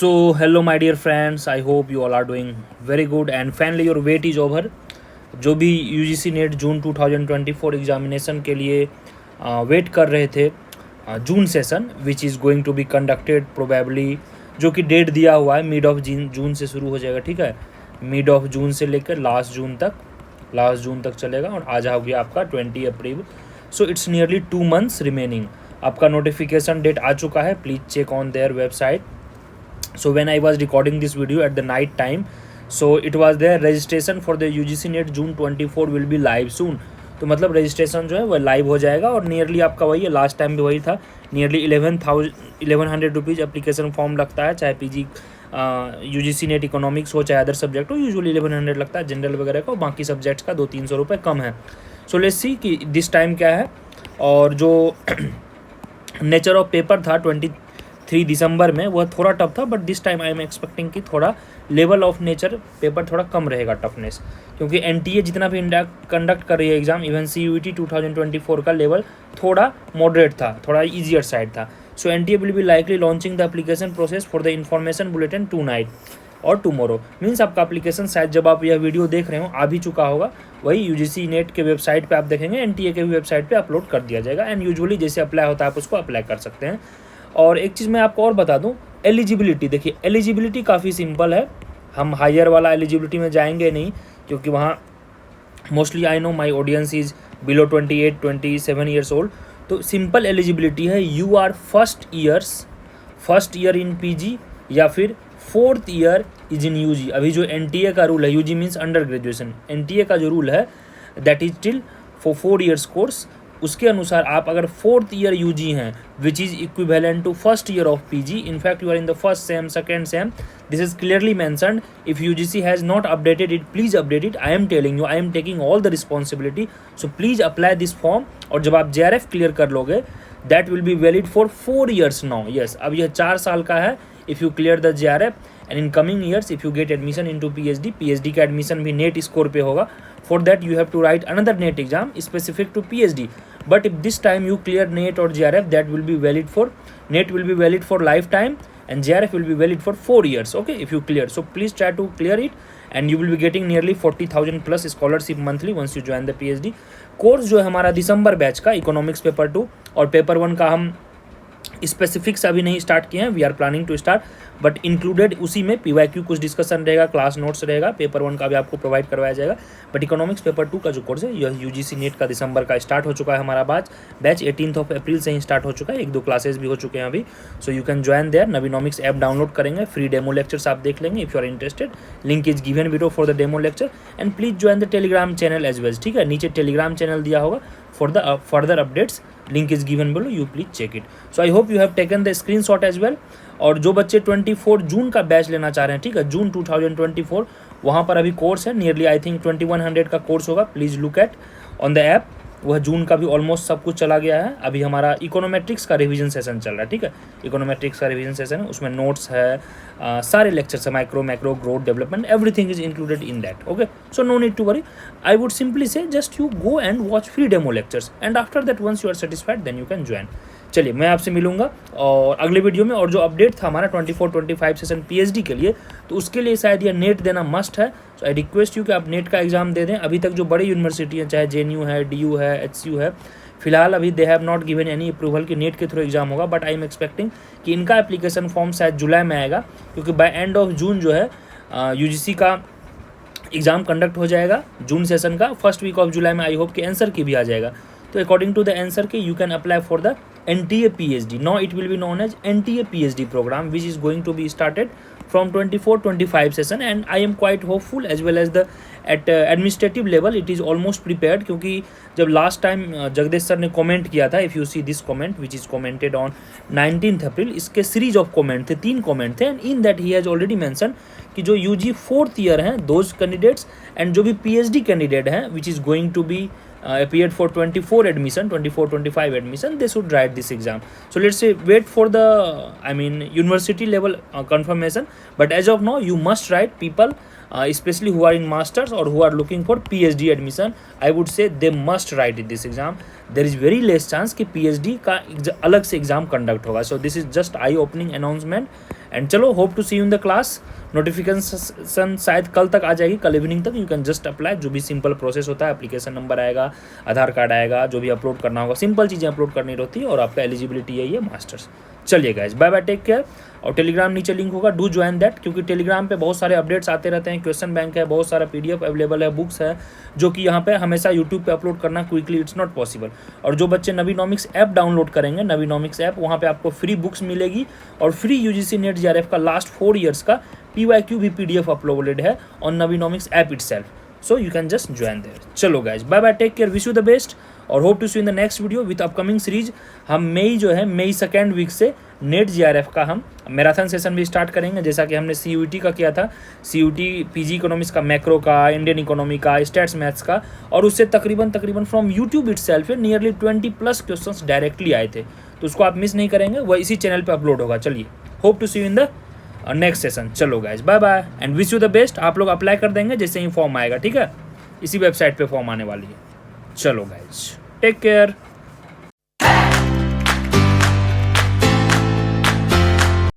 So, hello my dear friends, I hope you all are doing very good and finally your wait is over. जो भी UGC net जून 2024 examination के लिए wait कर रहे थे, June session which is going to be conducted probably, जो कि date दिया हुआ है मिड ऑफ जून से शुरू हो जाएगा, ठीक है। मिड ऑफ जून से लेकर लास्ट जून तक चलेगा और आज हो गया आपका 20 April. So it's nearly 2 months remaining. आपका नोटिफिकेशन डेट आ चुका है, please check on their website. So when I was recording this video at the night time, so it was there registration for the UGC NET June 24 will be live soon. तो मतलब registration जो है वह live हो जाएगा और nearly आपका वही है, लास्ट टाइम भी वही था, नियरली 1100 रुपीज़ एप्लीकेशन फॉर्म लगता है, चाहे पीजी UGC नेट इकोनॉमिक्स हो चाहे अदर सब्जेक्ट हो, यूजुअली 1100 लगता है जनरल वगैरह का, बाकी सब्जेक्ट्स का 200-300 रुपये कम है. सो लेट्स सी कि दिस टाइम क्या है. और जो नेचर ऑफ पेपर था 23 दिसंबर में वह थोड़ा टफ था, but this time I am expecting कि थोड़ा लेवल ऑफ नेचर पेपर थोड़ा कम रहेगा टफनेस, क्योंकि NTA जितना भी कंडक्ट कर रही है एग्जाम, इवन CUET 2024 का लेवल थोड़ा मॉडरेट था, थोड़ा ईजियर साइड था. सो NTA will be likely launching the application process for the information bulletin to-night और टुमारो. मीन्स आपका एप्लीकेशन शायद जब आप यह वीडियो देख रहे हो आ भी चुका होगा, वही UGC नेट के वेबसाइट पे आप देखेंगे, NTA के भी वेबसाइट पे अपलोड कर दिया जाएगा. एंड यूजुअली जैसे अप्लाई होता है आप उसको अप्लाई कर सकते हैं. और एक चीज़ मैं आपको और बता दूं, एलिजिबिलिटी देखिए, एलिजिबिलिटी काफ़ी सिंपल है. हम हायर वाला एलिजिबिलिटी में जाएंगे नहीं, क्योंकि वहाँ mostly I know my audience is below 28-27 years old. तो सिंपल एलिजिबिलिटी है, you are first year in PG या फिर 4th year is in UG. अभी जो NTA का रूल है, UG means under graduation, NTA का जो रूल है that is till for 4 years course, उसके अनुसार आप अगर 4th ईयर UG हैं which is equivalent to first year of PG, in fact you are in the first sem second sem, this is clearly mentioned. If UGC has not updated it, please update it. I am telling you, I am taking all the responsibility. So please apply this form. और जब आप JRF clear कर लोगे, that will be valid for 4 years now. Yes, अब यह 4 साल का है if you clear the JRF. And in coming years if you get admission in to PhD का एडमिशन भी नेट स्कोर पे होगा. For that you have to write another NET exam specific to PhD. But if this time you clear NET or JRF, that will be valid for, NET will be valid for lifetime and JRF will be valid for 4 years. Okay, if you clear. So please try to clear it and you will be getting nearly 40,000 plus scholarship monthly once you join the PhD. Course जो है हमारा दिसंबर batch का economics paper 2 और paper 1 का हम specifics अभी नहीं start किए हैं, we are planning to start, but included उसी में PYQ कुछ डिस्कशन रहेगा, क्लास नोट्स रहेगा, पेपर 1 का भी आपको प्रोवाइड करवाया जाएगा. बट इकोनॉमिक्स पेपर 2 का जो कोर्स है यह UGC नेट का दिसंबर का स्टार्ट हो चुका है. हमारा बैच 18 अप्रैल से ही स्टार्ट हो चुका है, 1-2 क्लासेस भी हो चुके हैं अभी. So you can join there. Naveenomics app download करेंगे, फ्री डेमो लेक्चर्स आप देख लेंगे if you are interested. Link is given below for the demo lecture and please join the Telegram channel as well. ठीक है, नीचे टेलीग्राम चैनल दिया होगा for the further updates, link is given below, you please check it. So I hope you have taken the screenshot as well. और जो बच्चे 24 जून का batch लेना चाह रहे हैं, ठीक है, जून 2024, वहाँ पर अभी कोर्स है, नियरली आई थिंक 2100 का कोर्स होगा. Please look at on the app. वह जून का भी ऑलमोस्ट सब कुछ चला गया है. अभी हमारा इकोनोमेट्रिक्स का रिवीजन सेशन चल रहा है, ठीक है, इकोनोमेट्रिक्स का रिवीजन सेशन है, उसमें नोट्स है, सारे लेक्चर्स है, micro growth development, everything is included in that. Okay, so no need to worry. I would simply say just you go and watch free demo lectures and after that once you are satisfied then you can join. चलिए, मैं आपसे मिलूंगा और अगले video में. और जो update था हमारा 24-25 सेशन PhD के लिए, तो उसके लिए शायद यह नेट देना मस्ट है. सो आई रिक्वेस्ट यू कि आप नेट का एग्जाम दे दें. अभी तक जो बड़ी यूनिवर्सिटी हैं, चाहे JNU है, DU है, HCU है, फिलहाल अभी they have not given any approval कि नेट के थ्रू एग्जाम होगा. बट आई एम एक्सपेक्टिंग कि इनका एप्लीकेशन फॉर्म शायद जुलाई में आएगा, क्योंकि बाय एंड ऑफ जून जो है UGC का एग्ज़ाम कंडक्ट हो जाएगा. जून सेशन का फर्स्ट वीक ऑफ जुलाई में आई होप कि आंसर की भी आ जाएगा. तो अकॉर्डिंग टू द आंसर के you can apply for the NTA PhD. Now it will be known as NTA PhD program, which is going to be started from 24-25 session, and I am quite hopeful as well as the at administrative level it is almost prepared. क्योंकि जब last time Jagdish sir ने comment किया था, if you see this comment which is commented on 19 April, इसके series of comment थे, 3 comment थे, and in that he has already mention कि जो UG 4th ईयर हैं दोज कैंडिडेट्स एंड जो भी PhD कैंडिडेट हैं which is going to be appeared for 24-25 admission, they should write this exam. So let's say wait for the university level confirmation, but as of now you must write. People especially who are in masters or who are looking for PhD admission, I would say they must write this exam. There is very less chance कि PhD का अलग से exam conduct होगा. So this is just I opening announcement. And चलो, hope to see you in the class. Notification शायद कल तक आ जाएगी, कल इवनिंग तक. You can just apply. जो भी सिंपल प्रोसेस होता है, एप्लीकेशन नंबर आएगा, आधार कार्ड आएगा, जो भी अपलोड करना होगा, सिंपल चीज़ें अपलोड करनी रहती है और आपका एलिजिबिलिटी है ये मास्टर्स. चलिए guys, bye bye, take care. और टेलीग्राम नीचे लिंक होगा, डू ज्वाइन दैट, क्योंकि टेलीग्राम पे बहुत सारे अपडेट्स आते रहते हैं. क्वेश्चन बैंक है, बहुत सारा PDF अवेलेबल है, बुक्स है, जो कि यहाँ पे हमेशा यूट्यूब पे अपलोड करना क्विकली इट्स नॉट पॉसिबल. और जो बच्चे नवीनॉमिक्स ऐप डाउनलोड करेंगे, नवीनॉमिक्स ऐप, वहाँ पे आपको फ्री बुक्स मिलेगी और फ्री UGC नेट JRF का लास्ट 4 ईयर्स का PYQ भी PDF अपलोडेड है on Naveenomics app itself. So you can just join there. चलो guys, bye bye, take care, wish you the best और hope to see in the next video with upcoming series. हम मई second week से net JRF का हम marathon session भी start करेंगे, जैसा कि हमने CUET का किया था. CUET PG इकोनॉमिक्स का, मैक्रो का, इंडियन इकोनॉमी का, स्टैट्स मैथ्स का, और उससे तकरीबन from YouTube itself nearly 20+ questions directly आए थे. तो उसको आप मिस नहीं करेंगे, वह इसी चैनल पे अपलोड होगा. चलिए, hope to see you in the next session. चलो guys, bye bye and wish you the best. आप लोग अप्लाई कर देंगे जैसे ही फॉर्म आएगा, ठीक है? इसी वेबसाइट पे फॉर्म आने वाली है. चलो गाइज, टेक केयर.